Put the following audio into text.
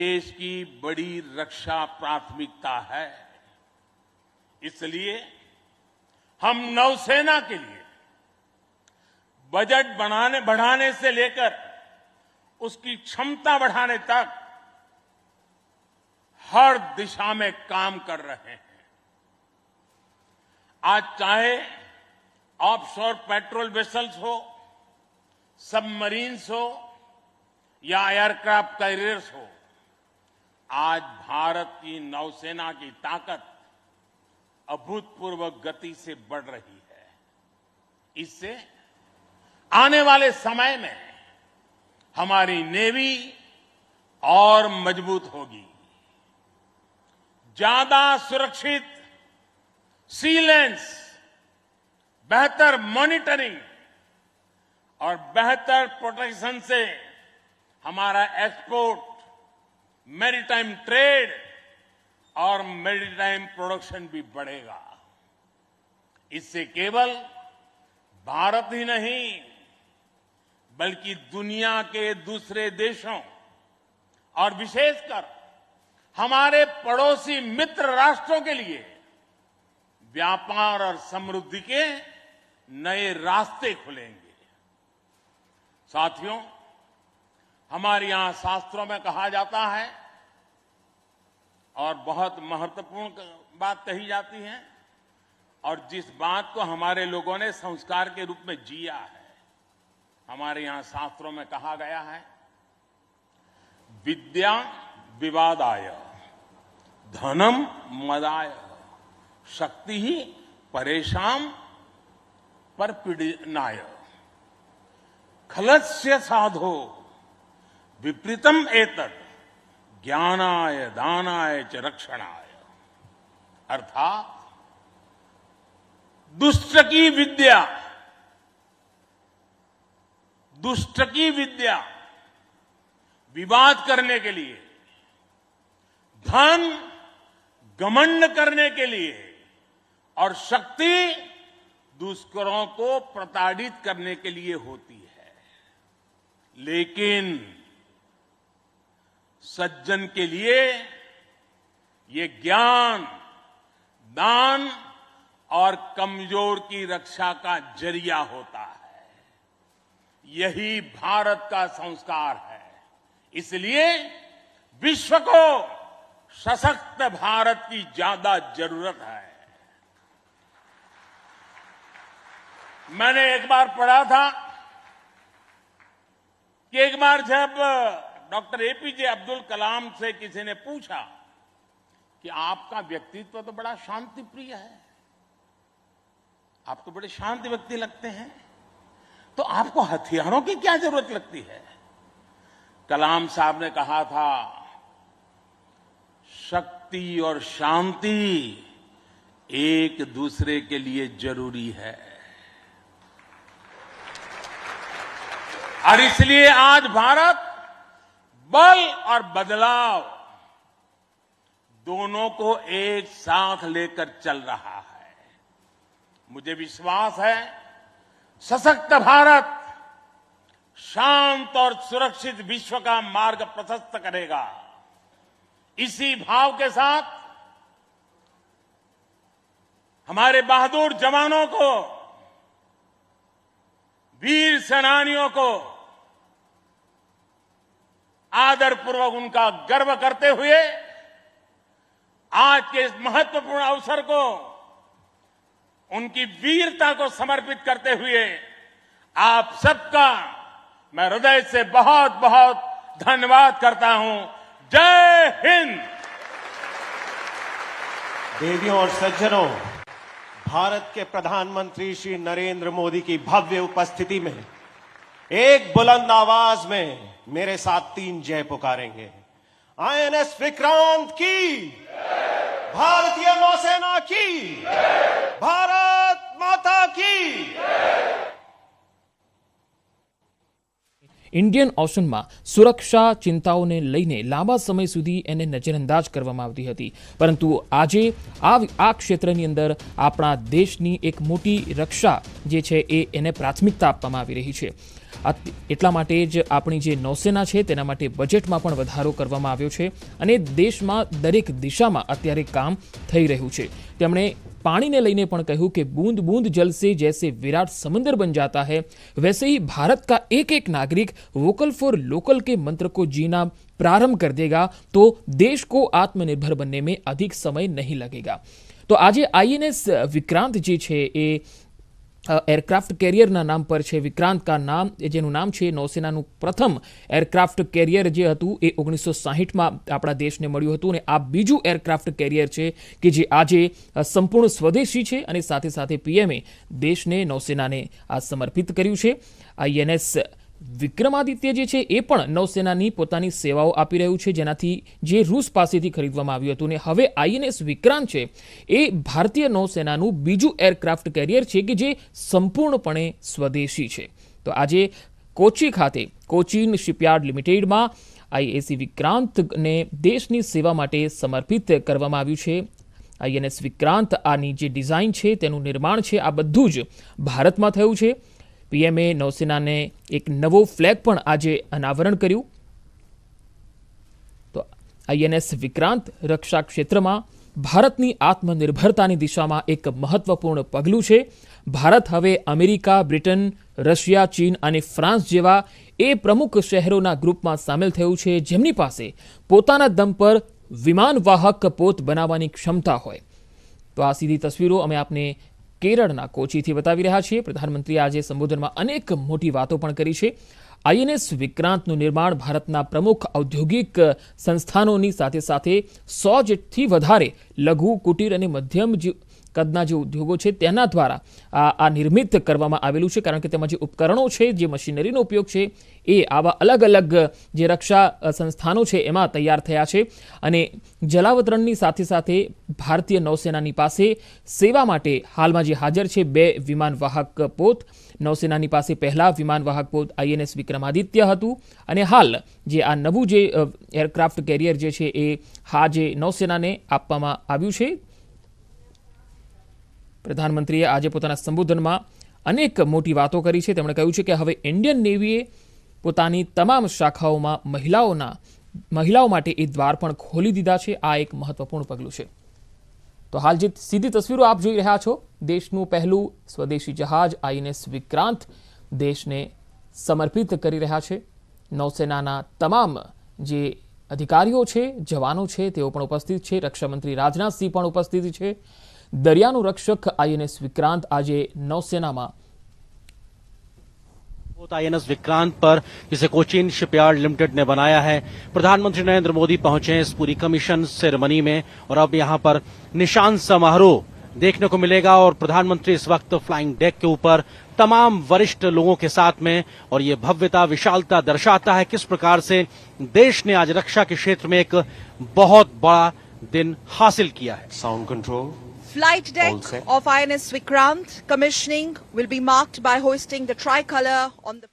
देश की बड़ी रक्षा प्राथमिकता है। इसलिए हम नौसेना के लिए बजट बढ़ाने से लेकर उसकी क्षमता बढ़ाने तक हर दिशा में काम कर रहे हैं। आज चाहे ऑफशोर पेट्रोल वेसल्स हो, सबमरीन्स हो या एयरक्राफ्ट कैरियर्स हो, आज भारत की नौसेना की ताकत अभूतपूर्व गति से बढ़ रही है। इससे आने वाले समय में हमारी नेवी और मजबूत होगी। ज्यादा सुरक्षित सी लेन्स, बेहतर मॉनिटरिंग और बेहतर प्रोटेक्शन से हमारा एक्सपोर्ट, मैरीटाइम ट्रेड और मैरीटाइम प्रोडक्शन भी बढ़ेगा। इससे केवल भारत ही नहीं बल्कि दुनिया के दूसरे देशों और विशेषकर हमारे पड़ोसी मित्र राष्ट्रों के लिए व्यापार और समृद्धि के नए रास्ते खुलेंगे। साथियों, हमारे यहां शास्त्रों में कहा जाता है और बहुत महत्वपूर्ण बात कही जाती है और जिस बात को हमारे लोगों ने संस्कार के रूप में जिया है, हमारे यहां शास्त्रों में कहा गया है, विद्या विवादाय धनम मदाय शक्ति ही परेशान परपीडनाय खलस्य साधो विपरीतम एतत् ज्ञानाय दानाय च रक्षणाय। अर्थात दुष्ट की विद्या विवाद करने के लिए, धन घमंड करने के लिए और शक्ति दुष्करों को प्रताड़ित करने के लिए होती है। लेकिन सज्जन के लिए ये ज्ञान, दान और कमजोर की रक्षा का जरिया होता है। यही भारत का संस्कार है। इसलिए विश्व को सशक्त भारत की ज्यादा जरूरत है। मैंने एक बार पढ़ा था कि एक बार जब डॉक्टर एपीजे अब्दुल कलाम से किसी ने पूछा कि आपका व्यक्तित्व तो बड़ा शांति प्रिय है, आप तो बड़े शांत व्यक्ति लगते हैं, तो आपको हथियारों की क्या जरूरत लगती है? कलाम साहब ने कहा था, शक्ति और शांति एक दूसरे के लिए जरूरी है। और इसलिए आज भारत बल और बदलाव दोनों को एक साथ लेकर चल रहा है। मुझे विश्वास है सशक्त भारत शांत और सुरक्षित विश्व का मार्ग प्रशस्त करेगा। इसी भाव के साथ हमारे बहादुर जवानों को, वीर सेनानियों को आदरपूर्वक उनका गर्व करते हुए आज के इस महत्वपूर्ण अवसर को, उनकी वीरता को समर्पित करते हुए आप सबका मैं हृदय से बहुत बहुत धन्यवाद करता हूं। जय हिंद। देवियों और सज्जनों, भारत के प्रधानमंत्री श्री नरेंद्र मोदी की भव्य उपस्थिति में एक बुलंद आवाज में मेरे साथ 3 जय पुकारेंगे। आईएनएस विक्रांत की, भारतीय नौसेना की, भारत माता की। ઇન્ડિયન ઓશનમાં સુરક્ષા ચિંતાઓને લઈને લાંબા સમય સુધી એને નજરઅંદાજ કરવામાં આવતી હતી, પરંતુ આજે આ ક્ષેત્રની અંદર આપણા દેશની એક મોટી રક્ષા જે છે એને પ્રાથમિકતા આપવામાં આવી રહી છે। એટલા માટે જ આપણી જે નૌસેના છે તેના માટે બજેટમાં પણ વધારો કરવામાં આવ્યો છે અને દેશમાં દરેક દિશામાં અત્યારે કામ થઈ રહ્યું છે. તેમણે पानी ने लईने पण कहूं कि बूंद बूंद जल से जैसे विराट समंदर बन जाता है वैसे ही भारत का एक एक नागरिक वोकल फॉर लोकल के मंत्र को जीना प्रारंभ कर देगा तो देश को आत्मनिर्भर बनने में अधिक समय नहीं लगेगा. तो आज आईएनएस विक्रांत जी छे ए एरक्राफ्ट कैरियरना नाम पर है. विक्रांत का नाम जेનું નામ છે નૌસેનાનું પ્રથમ એરક્રાફ્ટ કેરિયર જે હતું એ 1960માં આપણા દેશને મળ્યું હતું અને આ બીજું એરક્રાફ્ટ કેરિયર છે કે જે આજે સંપૂર્ણ સ્વદેશી છે અને સાથે સાથે પીએમએ દેશને નૌસેનાને આ સમર્પિત કર્યું છે. આઈએનએસ વિક્રમાદિત્ય જે છે એ પણ નૌસેનાની પોતાની સેવાઓ આપી રહ્યું છે જેનાથી જે રૂસ પાસેથી ખરીદવામાં આવ્યું હતું ને હવે આઈએનએસ વિક્રાંત છે એ ભારતીય નૌસેનાનું બીજું એરક્રાફ્ટ કેરિયર છે કે જે સંપૂર્ણપણે સ્વદેશી છે. તો આજે કોચી ખાતે કોચીન શિપયાર્ડ લિમિટેડમાં આઈએસી વિક્રાંતને દેશની સેવા માટે સમર્પિત કરવામાં આવ્યું છે. આઈએનએસ વિક્રાંત આની જે ડિઝાઇન છે તેનું નિર્માણ છે આ બધું જ ભારતમાં થયું છે. પીએમએ નૌસેનાને એક નવો ફ્લેગ પણ આજે અનાવરણ કર્યું. તો આઈએનએસ વિક્રાંત રક્ષા ક્ષેત્રમાં ભારતની આત્મનિર્ભરતાની દિશામાં એક મહત્વપૂર્ણ પગલું છે. ભારત હવે અમેરિકા, બ્રિટન, રશિયા, ચીન અને ફ્રાન્સ જેવા એ પ્રમુખ શહેરોના ગ્રુપમાં સામેલ થયું છે જેમની પાસે પોતાના દમ પર વિમાનવાહક પોત બનાવવાની ક્ષમતા હોય. તો આ સીધી તસવીરો અમે આપને કેરળના કોચીથી બતાવી રહ્યા છીએ. પ્રધાનમંત્રીએ આજે સંબોધનમાં અનેક મોટી વાતો પણ કરી છે. આઈએનએસ વિક્રાંતનું નિર્માણ ભારતના પ્રમુખ ઔદ્યોગિક સંસ્થાનોની સાથે સાથે 100 જેટલી વધારે લઘુ, કુટીર અને મધ્યમ કદના જે ઉદ્યોગો છે તેના દ્વારા આ નિર્મિત કરવામાં આવેલું છે કારણ કે તેમાં જે ઉપકરણો છે, જે મશીનરીનો ઉપયોગ છે એ આવા અલગ અલગ જે રક્ષા સંસ્થાનો છે એમાં તૈયાર થયા છે. અને જલાવતરણની સાથે સાથે ભારતીય નૌસેનાની પાસે સેવા માટે હાલમાં જે હાજર છે 2 વિમાનવાહક પોત. નૌસેનાની પાસે પહેલા વિમાનવાહક પોત આઈએનએસ વિક્રમાદિત્ય હતું અને હાલ જે આ નવું જે એરક્રાફ્ટ કેરિયર જે છે એ જે નૌસેનાને આપવામાં આવ્યું છે. પ્રધાનમંત્રીએ આજે પોતાના સંબોધનમાં અનેક મોટી વાતો કરી છે. તેમણે કહ્યું છે કે હવે ઇન્ડિયન નેવીએ પોતાની તમામ શાખાઓમાં મહિલાઓ માટે એ દ્વાર પણ ખોલી દીધા છે. આ એક મહત્વપૂર્ણ પગલું છે. તો હાલ જે સીધી તસવીરો આપ જોઈ રહ્યા છો દેશનું પહેલું સ્વદેશી જહાજ આઈએનએસ વિક્રાંત દેશને સમર્પિત કરી રહ્યા છે. નૌસેનાના તમામ જે અધિકારીઓ છે, જવાનો છે તેઓ પણ ઉપસ્થિત છે. રક્ષામંત્રી રાજનાથસિંહ પણ ઉપસ્થિત છે. દરિયાનું રક્ષક આઈએનએસ વિક્રાંત આજે નૌસેનામાં आईएनएस विक्रांत पर जिसे कोचीन शिपयार्ड लिमिटेड ने बनाया है. प्रधानमंत्री नरेंद्र मोदी पहुंचे हैं इस पूरी कमीशन सेरेमनी में और अब यहां पर निशान समारोह देखने को मिलेगा और प्रधानमंत्री इस वक्त फ्लाइंग डेक के ऊपर तमाम वरिष्ठ लोगों के साथ में और ये भव्यता, विशालता दर्शाता है किस प्रकार से देश ने आज रक्षा के क्षेत्र में एक बहुत बड़ा दिन हासिल किया है. Sound control. Flight deck of INS Vikrant commissioning will be marked by hoisting the tricolor on the